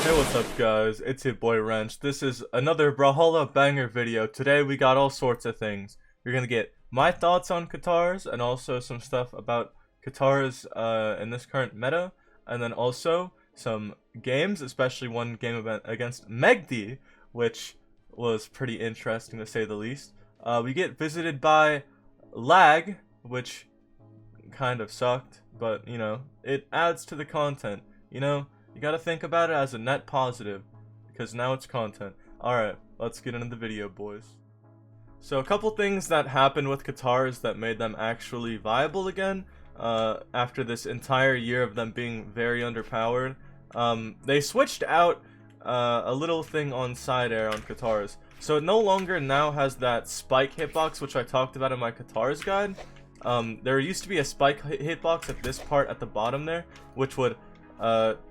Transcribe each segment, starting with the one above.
Hey, what's up guys, it's your boy Wrench. This is another Brawlhalla banger video. Today we got all sorts of things. You're gonna get my thoughts on Katars and also some stuff about Katars in this current meta, and then also some games, especially one game event against Megdi, which was pretty interesting to say the least. We get visited by lag, which kind of sucked, but you know, it adds to the content, you know? You gotta think about it as a net positive, because now it's content. Alright, let's get into the video, boys. So a couple things that happened with Katars that made them actually viable again, after this entire year of them being very underpowered. They switched out a little thing on side air on Katars. So it no longer now has that spike hitbox, which I talked about in my Katars guide. There used to be a spike hitbox at this part at the bottom there, which would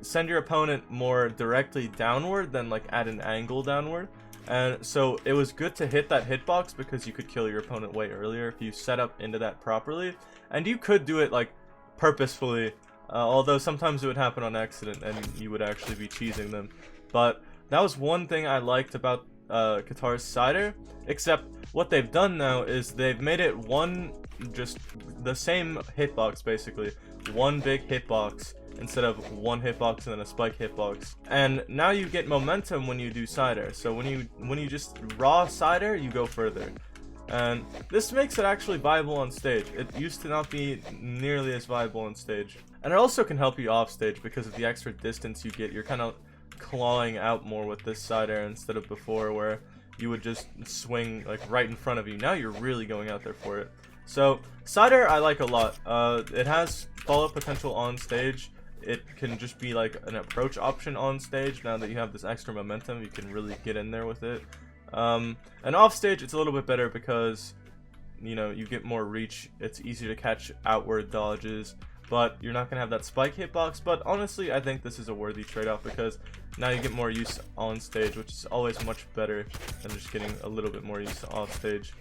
send your opponent more directly downward than like at an angle downward. And so it was good to hit that hitbox because you could kill your opponent way earlier if you set up into that properly. And you could do it like purposefully, although sometimes it would happen on accident and you would actually be cheesing them. But that was one thing I liked about Katar's Cider, except what they've done now is they've made it just the same hitbox, basically one big hitbox instead of one hitbox and then a spike hitbox. And now you get momentum when you do cider. So when you just raw cider, you go further. And this makes it actually viable on stage. It used to not be nearly as viable on stage. And it also can help you off stage because of the extra distance you get. You're kind of clawing out more with this cider instead of before where you would just swing like right in front of you. Now you're really going out there for it. So cider I like a lot. It has follow-up potential on stage. It can just be like an approach option on stage. Now that you have this extra momentum, you can really get in there with it. And off stage, it's a little bit better because, you know, you get more reach. It's easier to catch outward dodges, but you're not gonna have that spike hitbox. But honestly, I think this is a worthy trade-off because now you get more use on stage, which is always much better than just getting a little bit more use off stage.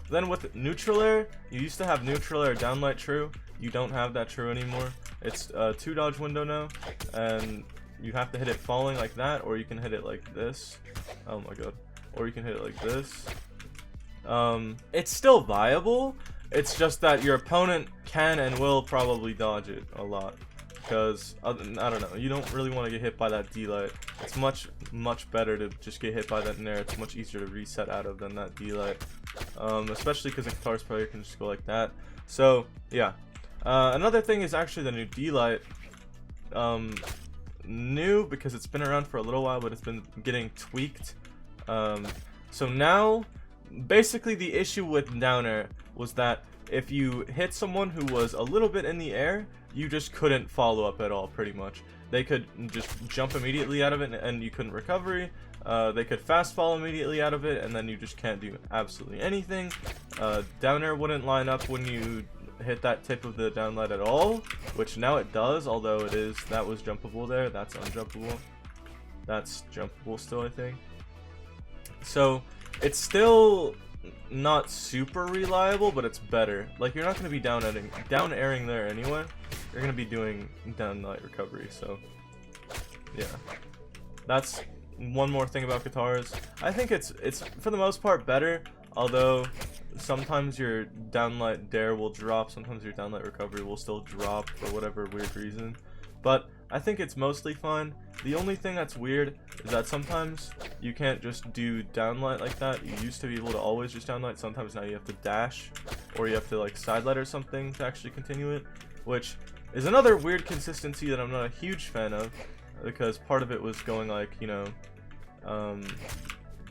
Then with neutral air, you used to have neutral air downlight true. You don't have that true anymore. It's a 2 dodge window now, and you have to hit it falling like that, or you can hit it like this. Oh my god. Or you can hit it like this. It's still viable. It's just that your opponent can and will probably dodge it a lot. Because, I don't know, you don't really want to get hit by that D-light. It's much better to just get hit by that nair. It's much easier to reset out of than that D-light. Especially because a Katars player can just go like that. So, yeah. Another thing is actually the new D-light. New because it's been around for a little while, but it's been getting tweaked. So now, basically the issue with down air was that if you hit someone who was a little bit in the air, you just couldn't follow up at all, pretty much. They could just jump immediately out of it and you couldn't recovery. They could fast fall immediately out of it and then you just can't do absolutely anything. Down air wouldn't line up when you hit that tip of the downlight at all, which now it does, although that was jumpable there. That's unjumpable. That's jumpable still, I think. So it's still not super reliable, but it's better. Like, you're not going to be down airing there anyway. You're going to be doing downlight recovery. So yeah, that's one more thing about Katars. I think it's for the most part better, although sometimes your downlight dare will drop, sometimes your downlight recovery will still drop for whatever weird reason. But I think it's mostly fine. The only thing that's weird is that sometimes you can't just do downlight like that. You used to be able to always just downlight. Sometimes now you have to dash, or you have to like sidelight or something to actually continue it, which is another weird consistency that I'm not a huge fan of, because part of it was going like, you know,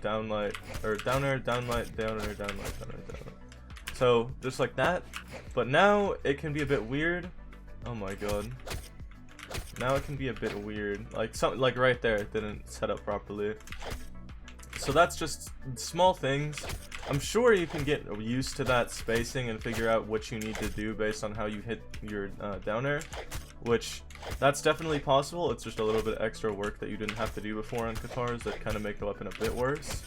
downlight, or down air, downlight, down air, downlight, down air, downlight. So just like that. But now it can be a bit weird. Oh my god. Now it can be a bit weird. Like right there, it didn't set up properly. So that's just small things. I'm sure you can get used to that spacing and figure out what you need to do based on how you hit your down air, which that's definitely possible. It's just a little bit extra work that you didn't have to do before on Katars that kind of make the weapon a bit worse,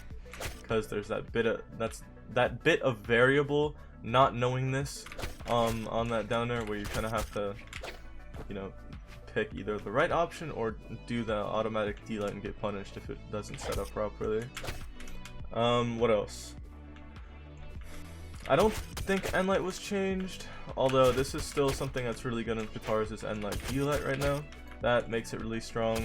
because there's that bit of variable not knowing this on that down air where you kind of have to, you know, pick either the right option or do the automatic D-light and get punished if it doesn't set up properly. What else? I don't think N-Light was changed, although this is still something that's really good in Katars is N-Light D-Light right now. That makes it really strong.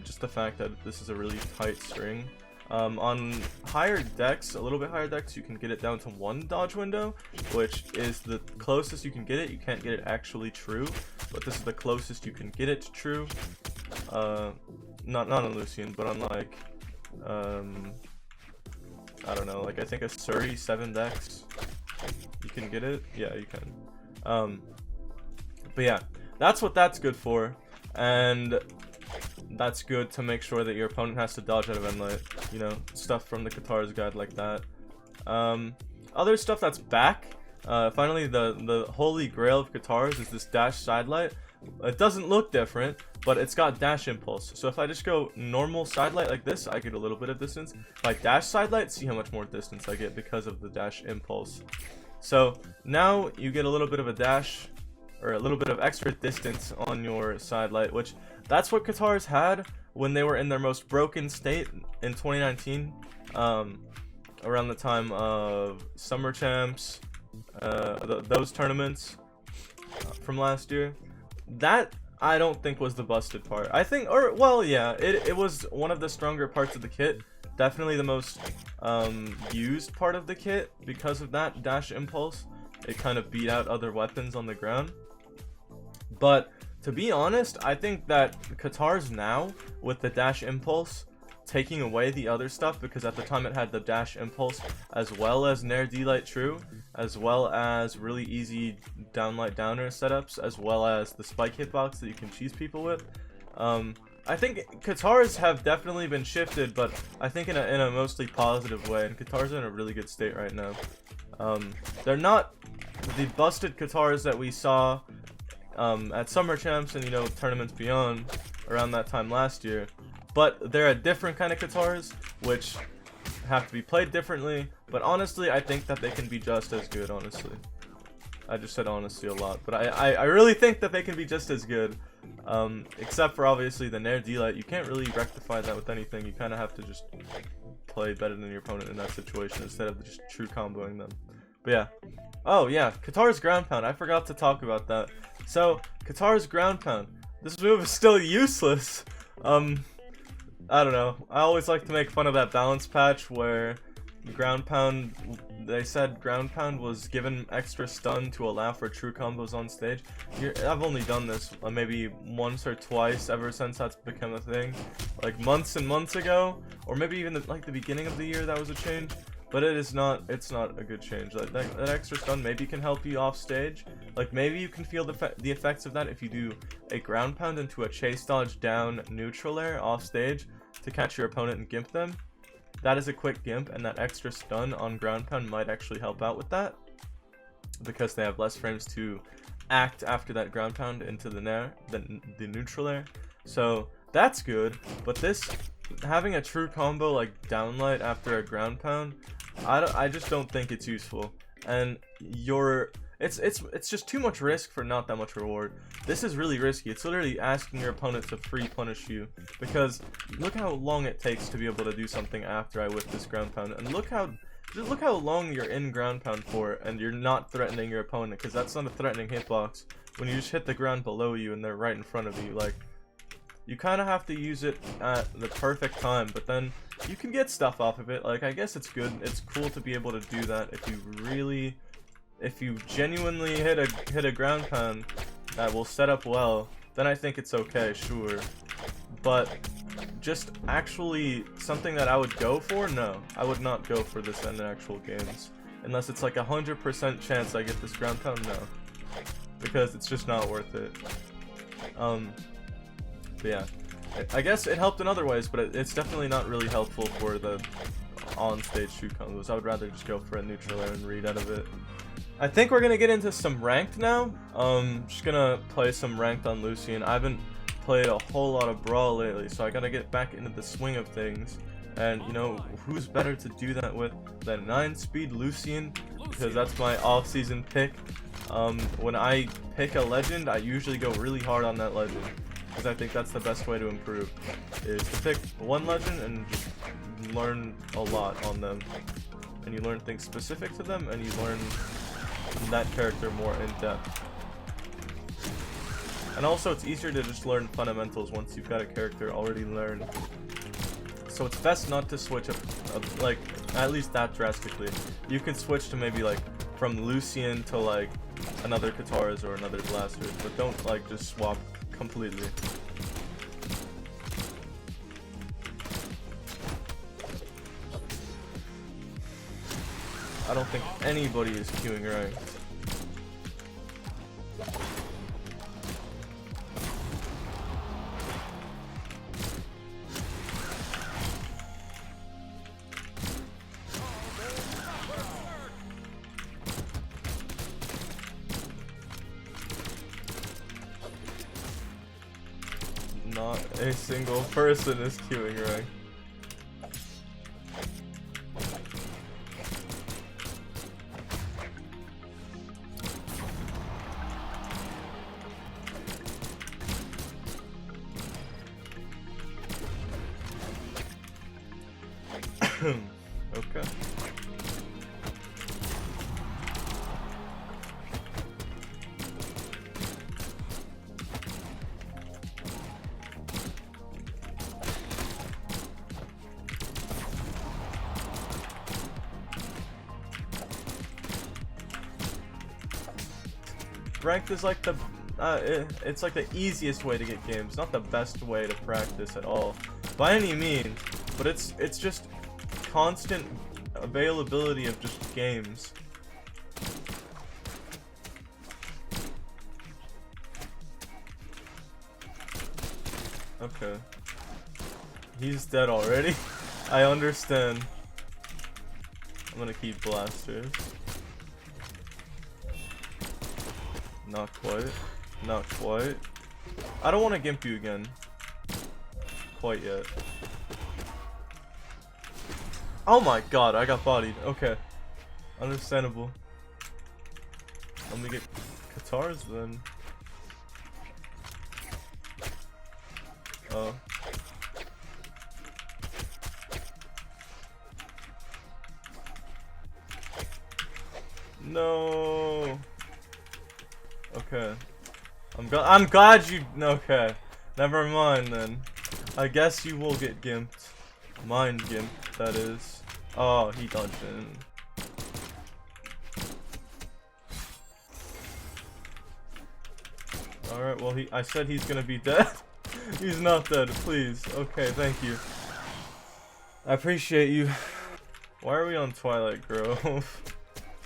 Just the fact that this is a really tight string. On higher decks, a little bit higher decks, you can get it down to 1 dodge window, which is the closest you can get it. You can't get it actually true, but this is the closest you can get it to true. Not on Lucian, but on like, I don't know, like I think a Surrey 7 decks, you can get it. Yeah, you can. But yeah, that's what that's good for, and that's good to make sure that your opponent has to dodge out of N-Light, you know, stuff from the Katars guide like that. Other stuff that's back, finally the holy grail of Katars is this dash sidelight. It doesn't look different, but it's got dash impulse. So if I just go normal sidelight like this, I get a little bit of distance. If I dash sidelight, see how much more distance I get because of the dash impulse. So now you get a little bit of a dash, or a little bit of extra distance on your sidelight, which that's what Katars had when they were in their most broken state in 2019, around the time of Summer Champs, those tournaments from last year. That I don't think was the busted part. I think, or well, yeah, it was one of the stronger parts of the kit. Definitely the most used part of the kit because of that dash impulse. It kind of beat out other weapons on the ground. But to be honest, I think that Katars now, with the dash impulse, taking away the other stuff, because at the time it had the dash impulse, as well as Nair D-Light True, as well as really easy downlight downer setups, as well as the spike hitbox that you can cheese people with. I think Katars have definitely been shifted, but I think in a mostly positive way, and Katars are in a really good state right now. They're not the busted Katars that we saw at Summer Champs and, you know, tournaments beyond around that time last year, but they're a different kind of Katars, which have to be played differently. But honestly, I think that they can be just as good. Honestly, I just said honestly a lot, but I really think that they can be just as good, except for obviously the Nair D-Light. You can't really rectify that with anything. You kind of have to just play better than your opponent in that situation instead of just true comboing them. But yeah, oh yeah, Katars ground pound, I forgot to talk about that. So Katars ground pound, this move is still useless. I don't know, I always like to make fun of that balance patch where ground pound, they said ground pound was given extra stun to allow for true combos on stage. I've only done this maybe once or twice ever since that's become a thing, like months and months ago, or maybe even like the beginning of the year that was a change. But it's not a good change. Like that extra stun maybe can help you off stage. Like maybe you can feel the effects of that if you do a ground pound into a chase dodge down neutral air off stage to catch your opponent and gimp them. That is a quick gimp, and that extra stun on ground pound might actually help out with that, because they have less frames to act after that ground pound into the nair, the neutral air. So that's good. But this having a true combo like downlight after a ground pound, I just don't think it's useful, and it's just too much risk for not that much reward. This is really risky. It's literally asking your opponent to free punish you, because look how long it takes to be able to do something after I whip this ground pound, and look how long you're in ground pound for, and you're not threatening your opponent, because that's not a threatening hitbox when you just hit the ground below you and they're right in front of you. Like, you kind of have to use it at the perfect time, but then you can get stuff off of it. Like, I guess it's good. It's cool to be able to do that if you genuinely hit a ground pound that will set up well, then I think it's okay, sure. But just actually something that I would go for, no. I would not go for this in actual games. Unless it's like 100% chance I get this ground pound, no. Because it's just not worth it. But yeah, I guess it helped in other ways, but it's definitely not really helpful for the on-stage shoot combos. I would rather just go for a neutral air and read out of it. I think we're gonna get into some ranked now. Just gonna play some ranked on Lucian. I haven't played a whole lot of Brawl lately, so I gotta get back into the swing of things. And you know, who's better to do that with than 9-speed Lucian? Because that's my off-season pick. When I pick a legend, I usually go really hard on that legend, because I think that's the best way to improve, is to pick one legend and just learn a lot on them. And you learn things specific to them, and you learn that character more in depth. And also, it's easier to just learn fundamentals once you've got a character already learned. So it's best not to switch up, like, at least that drastically. You can switch to maybe, like, from Lucian to, like, another Katars or another Blasters, but don't, like, just swap completely. I don't think anybody is queuing ranked. Not a single person is queuing ranked. Okay. Ranked is like the it's like the easiest way to get games, not the best way to practice at all by any means, but it's just constant availability of just games. Okay. He's dead already. I understand. I'm gonna keep Blasters. Not quite. Not quite. I don't want to gimp you again. Quite yet. Oh my god, I got bodied. Okay. Understandable. Let me get Katars then. Oh. No. Okay. I'm glad you. Okay. Never mind then. I guess you will get gimped. Mind gimp, that is. Oh, he dodged in. Alright, well I said he's gonna be dead. He's not dead, please. Okay, thank you. I appreciate you. Why are we on Twilight Grove?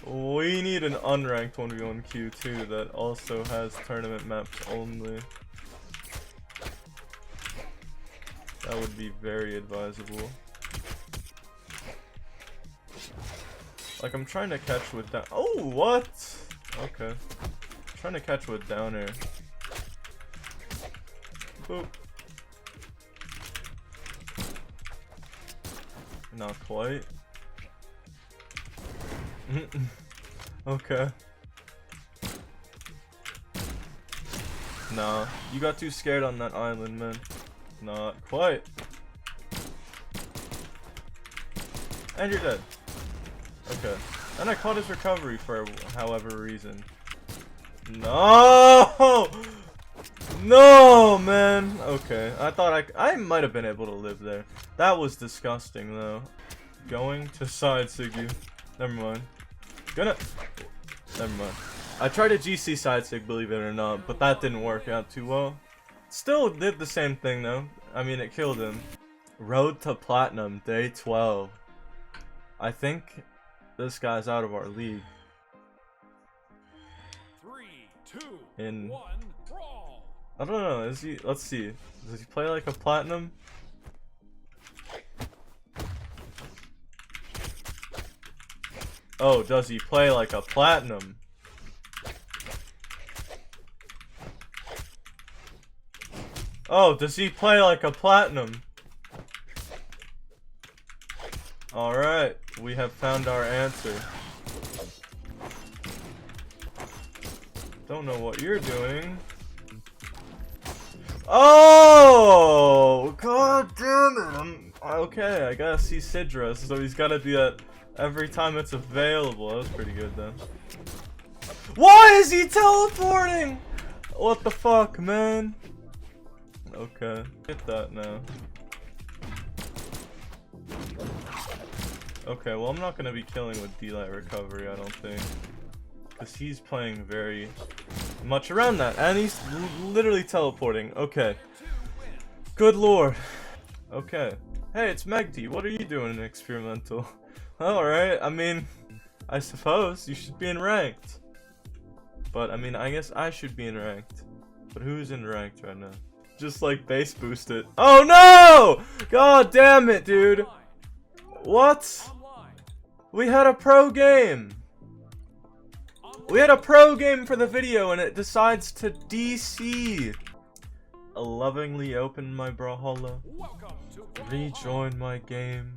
We need an unranked 1v1 queue too that also has tournament maps only. That would be very advisable. Like, I'm trying to catch with down. Oh, what? Okay. I'm trying to catch with down air. Boop. Not quite. Okay. Nah, you got too scared on that island, man. Not quite. And you're dead. Okay. And I caught his recovery for however reason. No! No, man. Okay. I thought I might have been able to live there. That was disgusting, though. Going to side Sig. Never mind. Never mind. I tried a GC side Sig, believe it or not, but that didn't work out too well. Still did the same thing, though. I mean, it killed him. Road to Platinum, day 12. I think this guy's out of our league. 3, 2, In 1, brawl. I don't know, is he? Let's see. Does he play like a Platinum? Oh, does he play like a Platinum? Oh, does he play like a Platinum? Alright, we have found our answer. Don't know what you're doing. Oh! God damn it! Okay, I guess he's Sidra, so he's gotta do that every time it's available. That was pretty good, though. Why is he teleporting? What the fuck, man? Okay, get that now. Okay, well, I'm not gonna be killing with D-Light Recovery, I don't think. Because he's playing very much around that, and he's literally teleporting. Okay. Good lord. Okay. Hey, it's Megdi. What are you doing in experimental? Alright, I mean, I suppose you should be in ranked. But, I mean, I guess I should be in ranked. But who's in ranked right now? Just, like, base boost it. Oh, no! God damn it, dude. What? We had a pro game. We had a pro game for the video and it decides to DC. I lovingly open my Brawlhalla. Rejoin my game.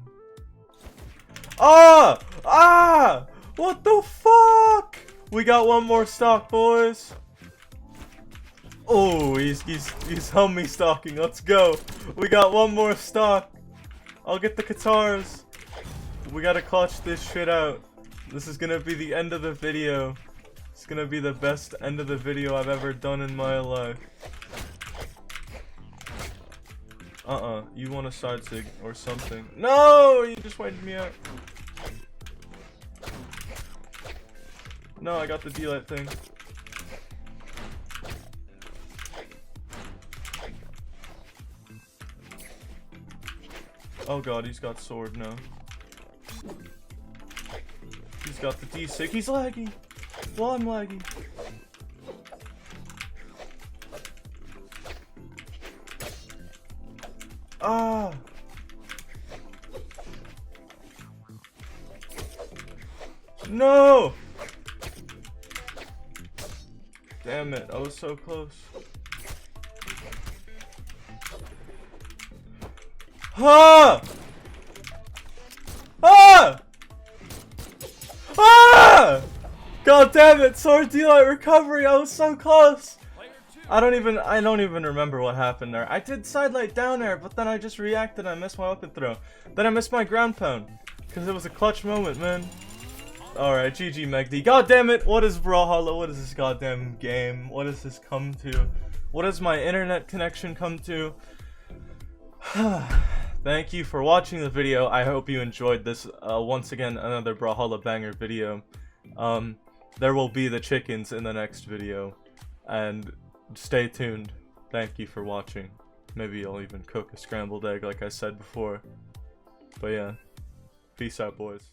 Ah! Ah! What the fuck? We got one more stock, boys. Oh, he's homie stalking. Let's go. We got one more stock. I'll get the Katars. We gotta clutch this shit out. This is gonna be the end of the video. It's gonna be the best end of the video I've ever done in my life. You want a side sig or something. No! You just waited me out. No, I got the D-Light thing. Oh god, he's got sword now. He's got the D-Sig. He's laggy. Well, I'm laggy. Ah! No! Damn it, I was so close. Ah! Ah! Ah! God damn it, sword D-Light recovery, I was so close! I don't even remember what happened there. I did sidelight down air, but then I just reacted and I missed my weapon throw. Then I missed my ground pound. Because it was a clutch moment, man. Alright, GG Megdi. God damn it, what is Brawlhalla? What is this goddamn game? What does this come to? What does my internet connection come to? Thank you for watching the video. I hope you enjoyed this. Once again, another Brawlhalla banger video. There will be the chickens in the next video. And stay tuned. Thank you for watching. Maybe I'll even cook a scrambled egg like I said before. But yeah. Peace out, boys.